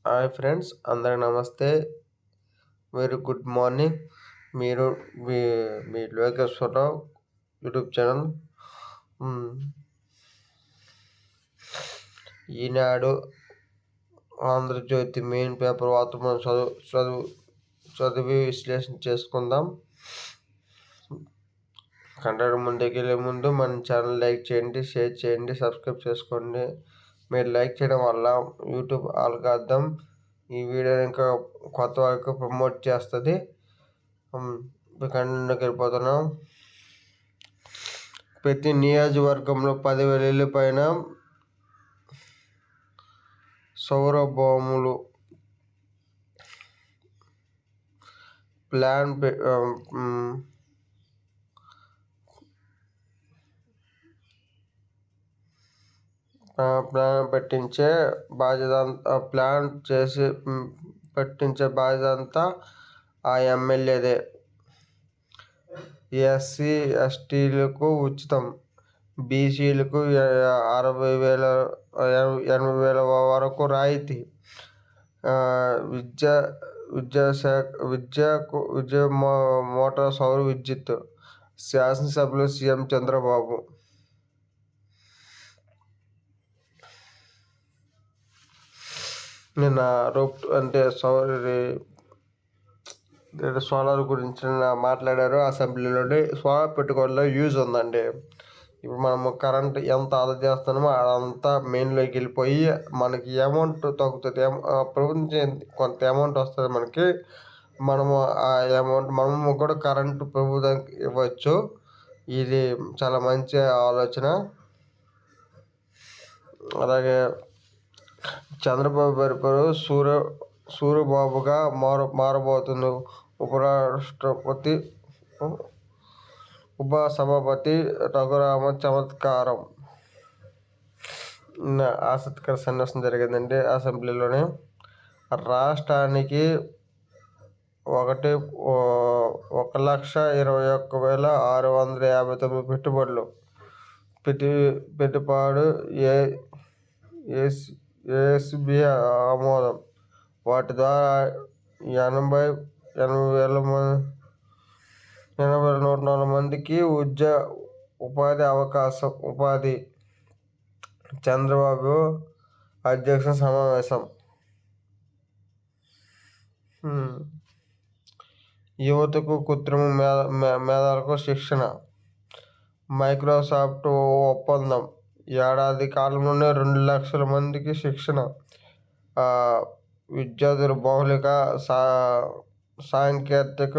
Hi friends, అందరికి నమస్తే. Very good morning. మీరు మీ మీ లోకేశ్వరరావు యూట్యూబ్ ఛానల్. ఈనాడు, ఆంధ్రజ్యోతి మెయిన్ పేపర్ వార్తలను చదివి విశ్లేషణ చేసుకుందాం. కంటెంట్ ముందుకెళ్ళే ముందు మన ఛానల్ లైక్ చేయండి, షేర్ చేయండి, సబ్స్క్రైబ్ చేసుకోండి. మీరు లైక్ చేయడం వల్ల యూట్యూబ్ ఆల్గారిథం ఈ వీడియోని ఇంకా కొత్త వారికి ప్రమోట్ చేస్తుంది. కంటెంట్లోకి వెళ్ళిపోతున్నాం. ప్రతి నియోజకవర్గంలో 10,000 ఇళ్ళ పైన సౌర భూములు ప్లాన్ పెట్టించే బాధ్యత అంతా ఆ ఎమ్మెల్యేదే. ఎస్సీ ఎస్టీలకు ఉచితం, బీసీలకు 80,000 వరకు రాయితీ, విద్య మోటార్ సౌర విద్యుత్. శాసనసభలో సీఎం చంద్రబాబు. నిన్న సోలార్ గురించి మాట్లాడారు అసెంబ్లీలోనే. సోలార్ పెట్టుకోవడంలో యూజ్ ఉందండి. ఇప్పుడు మనము కరెంట్ ఎంత ఆదా చేస్తున్నామో అదంతా మెయిన్లోకి వెళ్ళిపోయి మనకి అమౌంట్ తగ్గుతుంది. ప్రభుత్వం కొంత అమౌంట్ వస్తుంది మనకి. మనము ఆ అమౌంట్ మనము కూడా కరెంటు ప్రభుత్వానికి ఇవ్వచ్చు. ఇది చాలా మంచి ఆలోచన. అలాగే చంద్రబాబు గారి పేరు సూర్యబాబుగా మారబోతుంది. ఉపసభాపతి రఘురామ చమత్కారం. ఆసక్తికర సన్నివేశం జరిగిందండి అసెంబ్లీలోనే. రాష్ట్రానికి 1,21,659 పెట్టుబడులు పెట్టుబడు ఎస్బీఐ ఆమోదం. వాటి ద్వారా 80,104 మందికి ఉపాధి. చంద్రబాబు అధ్యక్ష సమావేశం. యువతకు కృత్రిమ మేధలకు శిక్షణ. మైక్రోసాఫ్ట్ ఒప్పందం. ఏడాది కాలంలోనే 2 లక్షల మందికి శిక్షణ. విద్యార్థులు బహుళ సాంకేతిక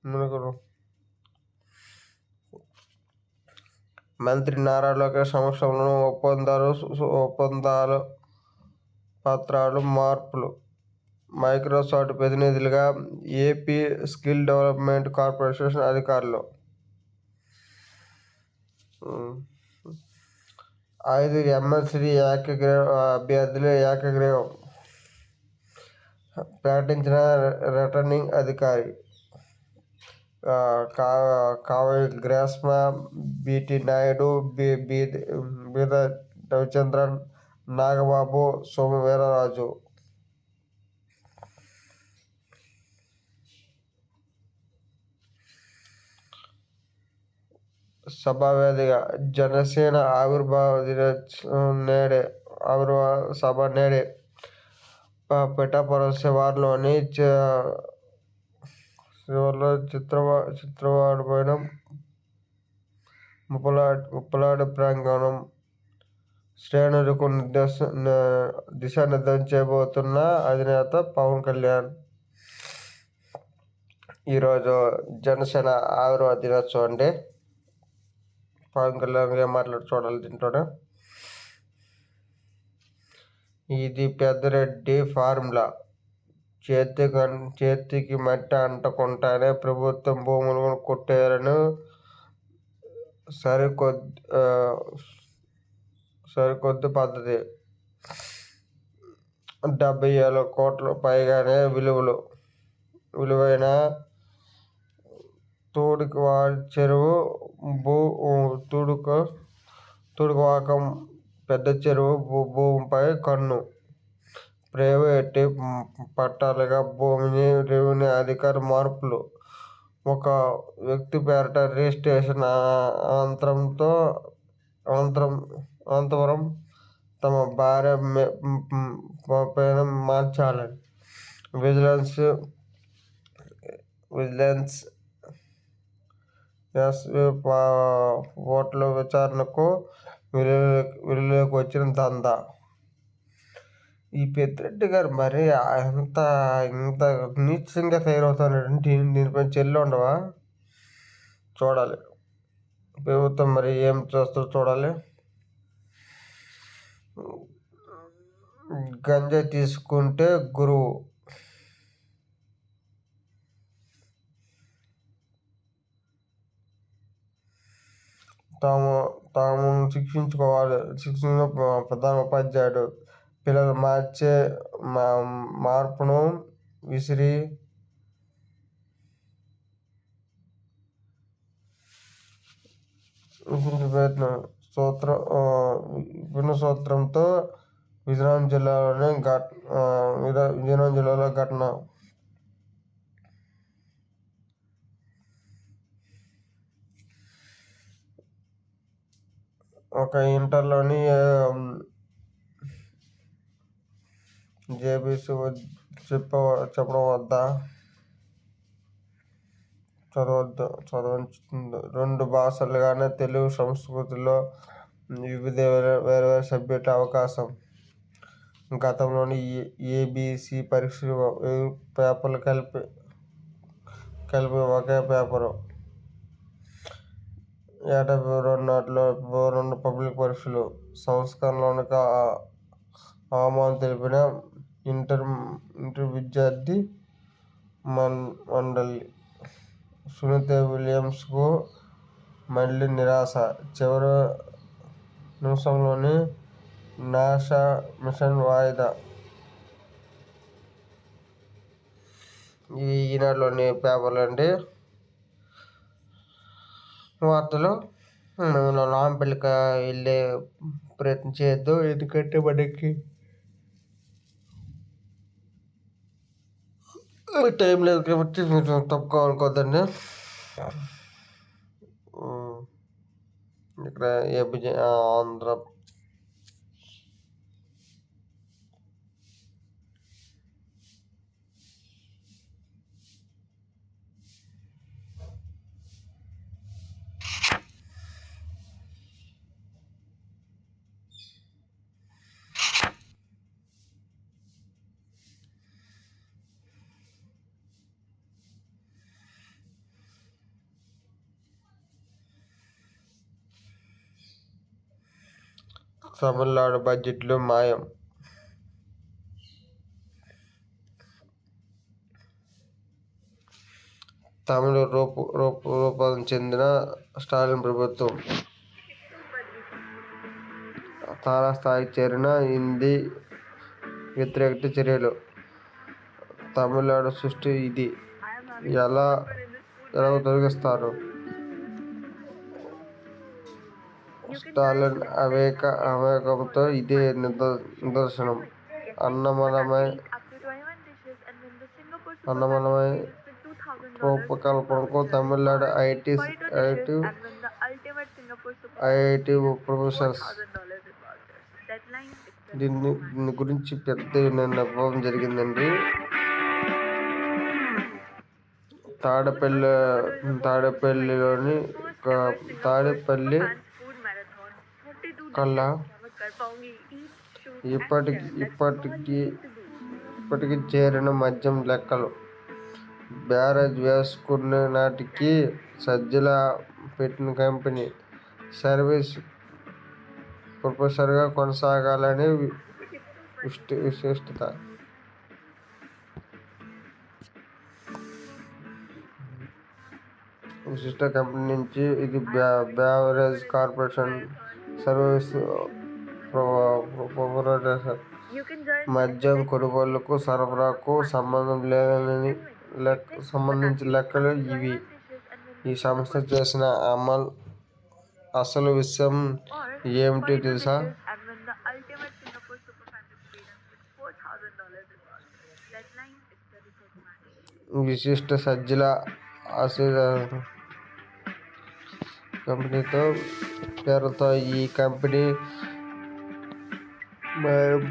మెళకువలు. మంత్రి నారా లోకేష్ సమక్షంలో ఒప్పందాల పత్రాలు మార్పులు. మైక్రోసాఫ్ట్ ప్రతినిధులుగా ఏపీ స్కిల్ డెవలప్మెంట్ కార్పొరేషన్ అధికారులు. 5 ఎమ్మెల్సీ అభ్యర్థులు ఏకగ్రీవం ప్రకటించిన రిటర్నింగ్ అధికారి. కావ్య గ్రాస్మ, బిటి నాయుడు, బీద రవిచంద్రన్, నాగబాబు, సోమవీర్రాజు. సభావేదిక. జనసేన ఆవిర్భావ సభ నేడే. పిఠాపురం శివార్లోని చిత్రవాడపైన ముప్పలాడి ప్రాంగణం శ్రేణులకు దిశానిర్దేశం చేయబోతున్న అధినేత పవన్ కళ్యాణ్. ఈరోజు జనసేన ఆవిర్భావ దినోత్సవం అండి. పవన్ కళ్యాణ్ ఏం మాట్లాడి చూడాలి దీంట్లోనే. ఇది పెద్దిరెడ్డి ఫార్ములా. చేతికి మట్టి అంటకుండానే ప్రభుత్వం భూములను కొట్టేయాలని సరికొత్త పద్ధతి. 70,000 కోట్ల పైగానే విలువైన తోడుకవాడి చెరువు తుడువాకం పెద్ద చెరువు భూమిపై కన్ను. ప్రైవేటు పట్టాలుగా భూమిని రెవెన్యూ అధికారి మార్పులు. ఒక వ్యక్తి పేరిట రిజిస్ట్రేషన్ అనంతరం తమ భార్య పేరున మార్చాలని విజిలెన్స్ ఓట్ల విచారణకు వెలుగులోకి వచ్చిన దందా. ఈ పెద్దిరెడ్డి గారు మరి ఇంత నీచంగా తయారవుతారంటే దీనిపై చెల్లి ఉండవా? చూడాలి ప్రభుత్వం మరి ఏం చేస్తుందో చూడాలి. గంజాయి తీసుకుంటే గురువు. తాము శిక్షించిన ప్రధాన ఉపాధ్యాయుడు పిల్లలు మార్పును విసిరి ప్రయత్నం సూత్రంతో విజయనగరం జిల్లాలో ఘటన. ఒక ఇంటర్లోని జేబీసీ చెప్పడం వద్ద చదవచ్చు. 2 భాషలుగానే తెలుగు సంస్కృతిలో వివిధ వేరే సబ్జెక్టు అవకాశం. గతంలోని ఏబీసీ పరీక్షలు పేపర్లు కలిపి ఒకే పేపరు. ఏటా ఫిబ్రవరి నాటిలో 2 పబ్లిక్ పరీక్షలు. సంస్కరణలకు ఆమోదం తెలిపిన ఇంటర్ విద్యార్థి మండలి. సునీత విలియమ్స్కు మళ్లీ నిరాశ. చివరి నిమిషంలోనే నాసా మిషన్ వాయిదా. ఈనాడులోని పేపర్లండి వార్తలు. నాంపల్లికి వెళ్ళే ప్రయత్నం చేయొద్దు, ఎందుకంటే మనకి టైం లేదు కాబట్టి మీరు తప్పుకోవాలనుకోద్దండి. ఇక్కడ ఆంధ్ర తమిళనాడు బడ్జెట్లో మాయం. తమిళ రూపాంతరం చెందిన స్టాలిన్ ప్రభుత్వం తారాస్థాయికి చేరిన హిందీ వ్యతిరేక చర్యలు. తమిళనాడు సృష్టి ఇది ఎలా తొలగిస్తారు? స్టాలిన్ అవేకంతో ఇదే నిదర్శనం. అన్నమలై రూపకల్పనకు తమిళనాడు ఐఐటి ప్రొఫెసర్స్ దీని గురించి పెద్ద నిర్ణయం జరిగిందండి. తాడేపల్లి కల్లా ఇప్పటికి చేరిన మద్యం లెక్కలు. బ్యారేజ్ వేసుకునే నాటికి సజ్జల పెట్టిన కంపెనీ సర్వీస్ ప్రొఫెసర్గా కొనసాగాలని విశిష్ట కంపెనీ నుంచి ఇది బ్యావరేజ్ కార్పొరేషన్ సర్వీస్ ప్రొపరేటర్. మద్యం కొనుగోలుకు సరఫరాకు సంబంధించిన లెక్కలు ఇవి. ఈ సంస్థ చేసిన అసలు విషయం ఏమిటి తెలుసా? విశిష్ట సజ్జల కంపెనీతో పేరుతో ఈ కంపెనీ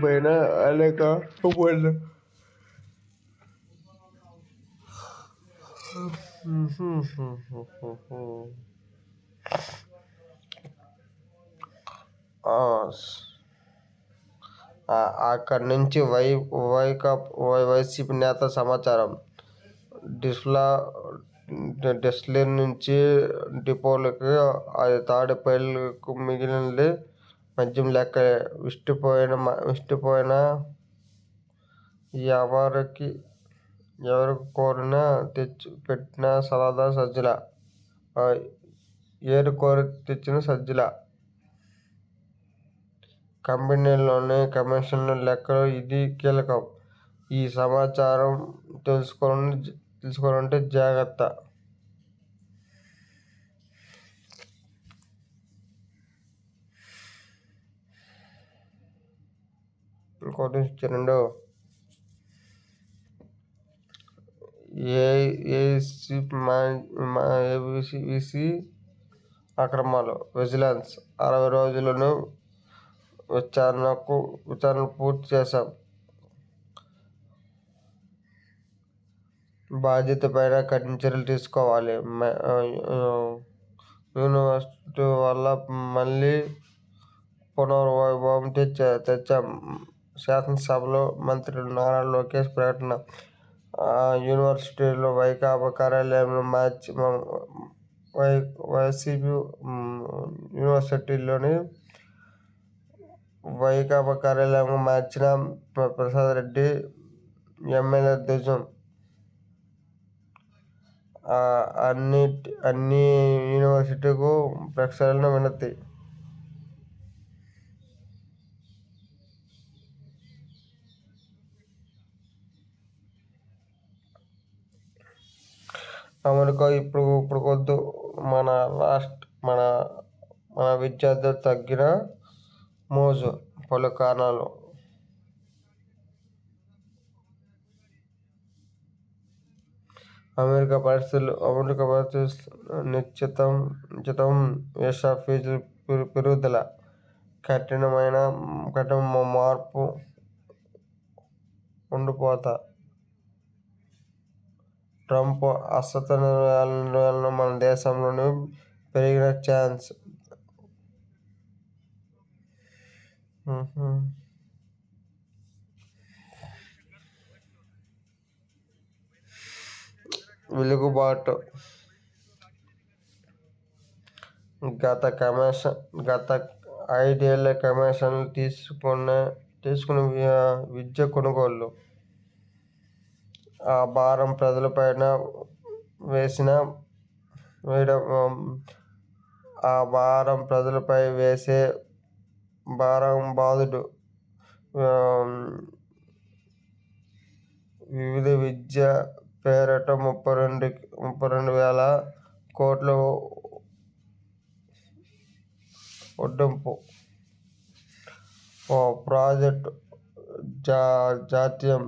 పైన అనేక అక్కడి నుంచి వైసీపీ నేత సమాచారం. డిస్టిలరీ నుంచి డిపోలకి తాడేపల్లికి మిగిలింది మద్యం లెక్క. విష్టిపోయిన ఎవరికి కోరినా తెచ్చి పెట్టిన సలదా సజ్జల, ఏరు కోరి తెచ్చిన సజ్జల. కంపెనీలోని కమిషన్ల లెక్కలో ఇది కీలకం. ఈ సమాచారం తెలుసుకోవాలంటే జాగ్రత్త. ఇంకోటి ఇచ్చారండు. ఏబిసి అక్రమాలు. విజిలెన్స్ 60 రోజులను విచారణ పూర్తి చేశాం. బాధ్యతపైన కఠిన చర్యలు తీసుకోవాలి. యూనివర్సిటీ వల్ల మళ్ళీ పునర్వైభవం తెచ్చాం. శాసనసభలో మంత్రి నారా లోకేష్ ప్రకటన. యూనివర్సిటీలో వైకాపా కార్యాలయంలో మార్చి వైసీపీ యూనివర్సిటీలోని వైకాపా కార్యాలయంగా మార్చిన ప్రసాద్ రెడ్డి ఎమ్మెల్యే ధ్వజం. అన్ని యూనివర్సిటీకు ప్రక్షాళన వినతి. అమెరికా ఇప్పుడు కొద్దు మన విద్యార్థులు తగ్గిన మోజు. పలు కారణాలు. అమెరికా పరిస్థితులు నిశ్చితం వీసా ఫీజుల పెరుగుదల, కఠిన మార్పు ఉండిపోతా. ట్రంప్ అసతనాలను మన దేశంలోనే పెరిగిన ఛాన్స్. వెలుగుబాటు. గత 5 ఏళ్ల కమిషన్లు తీసుకుని విద్య కొనుగోళ్లు. ఆ భారం ప్రజలపైన వేసే భారం బాధుడు. వివిధ విద్య పేరిట 32,000 కోట్ల ఒడ్డింపు. ప్రాజెక్టు జాప్యం,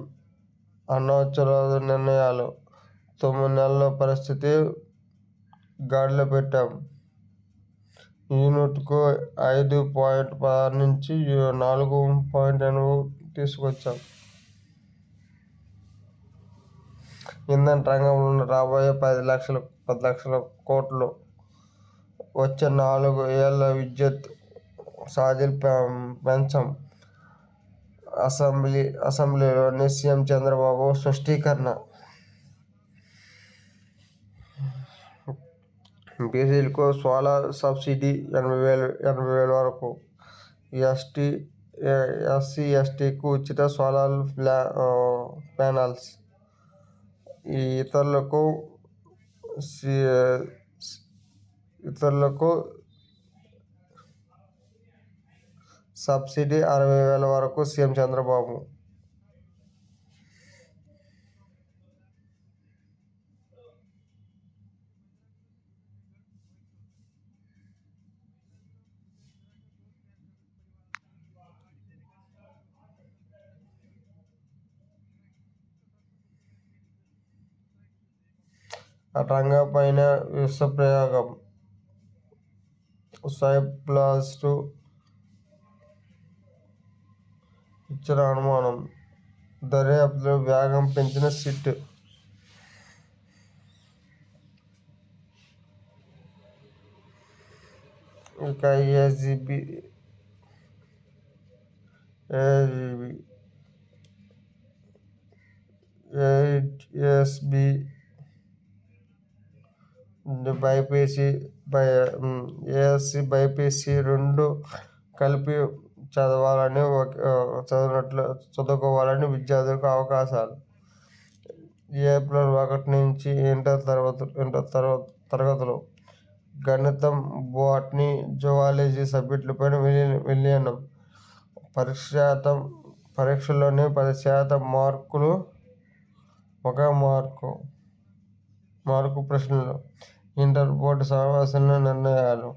అనాలోచిత నిర్ణయాలు. 9 నెలల్లో పరిస్థితి గాడిలో పెట్టాం. యూనిట్కు 5.16 నుంచి 4.8 తీసుకొచ్చాం. ఇంధన రంగంలో రాబోయే 10 లక్షల కోట్లు. వచ్చే 4 ఏళ్ల విద్యుత్ ఛార్జీలు పెంచాం. అసెంబ్లీలోని సీఎం చంద్రబాబు స్పష్టీకరణ. బీసీలకు సోలార్ సబ్సిడీ 80,000 వరకు. ఎస్సీ ఎస్టీలకు ఉచిత సోలార్ ప్యానల్స్. ఇతరులకు సబ్సిడీ 60,000 వరకు. సీఎం చంద్రబాబు. రంగపైన విషప్రయోగం, సైప్లాస్టు ఇచ్చిన అనుమానం, దర్యాప్తులో వేగం పెంచిన సిట్. ఇక ఏసీబీ ఏఎస్బి ఏఎస్సి బైపీసీ రెండు కలిపి చదువుకోవాలని విద్యార్థులకు అవకాశాలు. ఏప్రిల్ 1 నుంచి ఇంటర్ తరగతులు గణితం, బోటనీ, జువాలజీ సబ్జెక్టులపై విలీనం. పరీక్షల్లోని 10% మార్కులు 1 మార్కు ప్రశ్నలు. ఇంటర్ బోర్డు సమావేశంలో నిర్ణయాలు.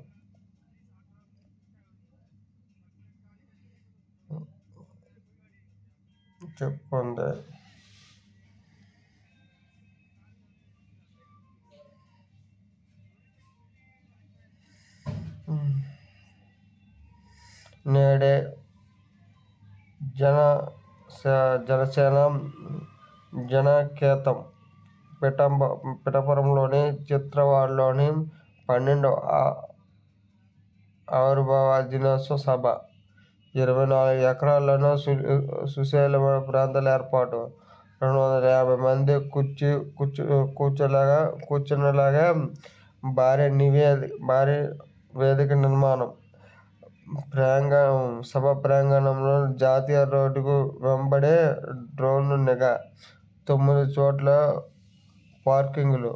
చెప్పుకుంది నేడే జనసేన జనకేతం పిఠాపురంలోని చిత్రవాడలోని 12వ ఆవిర్భావ దినోత్సవ సభ. 24 ఎకరాల్లోనూ సుశీలమైన ప్రాంతాల ఏర్పాటు. 250 మంది కూర్చునేలాగా భారీ వేదిక నిర్మాణం. సభ ప్రాంగణంలో జాతీయ రోడ్డుకు వెంబడే డ్రోన్ నిఘా. 9 చోట్ల పార్కింగులు.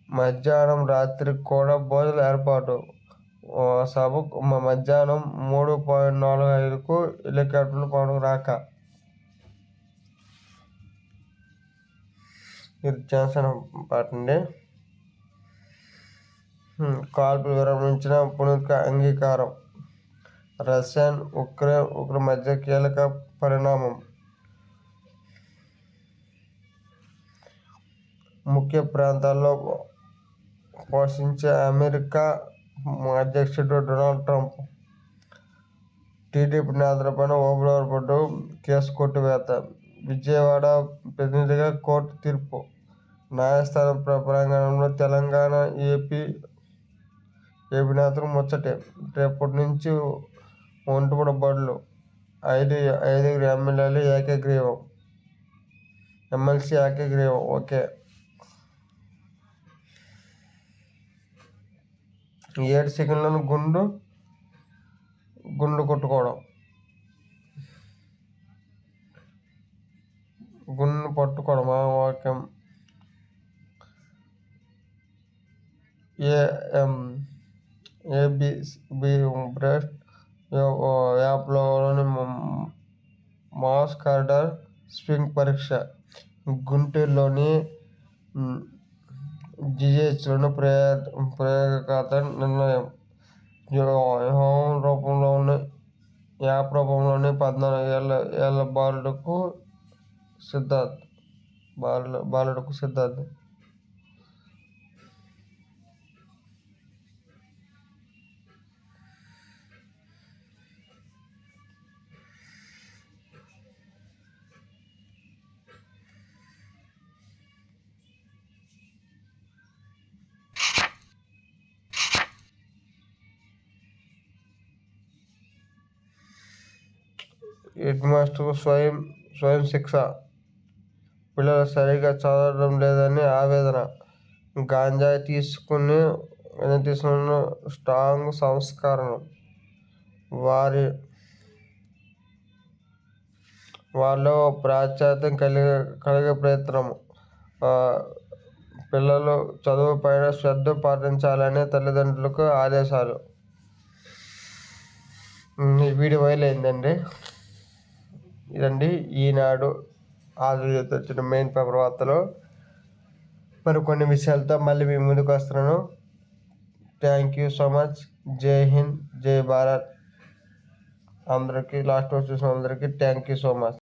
మధ్యాహ్నం, రాత్రి కూడా భోజనాల ఏర్పాటు. సభ మధ్యాహ్నం 3:45కు హెలికాప్టర్ల పవన్ రాక. ఇది జనసేన పార్టీ. కాల్పులు విరమించిన పునః అంగీకారం. రష్యా ఉక్రెయిన్ మధ్య కీలక పరిణామం. ముఖ్య ప్రాంతాల్లో పోషించే అమెరికా అధ్యక్షుడు డొనాల్డ్ ట్రంప్. టీడీపీ నేతలపై ఓబుళావుపేట కేసు కొట్టివేత. విజయవాడ ప్రతినిధిగా కోర్టు తీర్పు. న్యాయస్థానం ప్రాంగణంలో తెలంగాణ, ఏపీ నేతలు ముచ్చటే. రేపటి నుంచి ఒంటిపూట బడులు. 5 ఎమ్మెల్సీ ఏకగ్రీవం. ఓకే. 7 సెకండ్లను గుండు కొట్టుకోవడం. గుండు పట్టుకోవడమా? ఓకే. ఏబిబి బ్రెస్ట్ యాప్లోని మాస్ కార్డియర్ స్క్రీనింగ్ పరీక్ష. గుంటూరులోని జిహెచ్లోని ప్రయోగాత్మక నిర్ణయం. యాప్ రూపంలోని 14 ఏళ్ల బాలుడుకు సిద్ధార్థ్. హెడ్ మాస్టర్ స్వయం శిక్ష. పిల్లలు సరిగా చదవడం లేదని ఆవేదన. గాంజాయి తీసుకున్న స్ట్రాంగ్ సంస్కరణ. వారిలో పాశ్చాత్యం కలిగే ప్రయత్నం. పిల్లలు చదువుపైన శ్రద్ధ పాటించాలని తల్లిదండ్రులకు ఆదేశాలు. ఈ వీడియో వైరల్ అయిందండి. ఇదండి ఈనాడు ఆంధ్రజ్యోతి వచ్చిన మెయిన్ పేపర్ వార్తలు. మరి కొన్ని విషయాలతో మళ్ళీ మీ ముందుకు వస్తున్నాను. Thank you so much. జై హింద్, జై భారత్. అందరికీ లాస్ట్ చూసిన అందరికీ థ్యాంక్ యూ సో మచ్.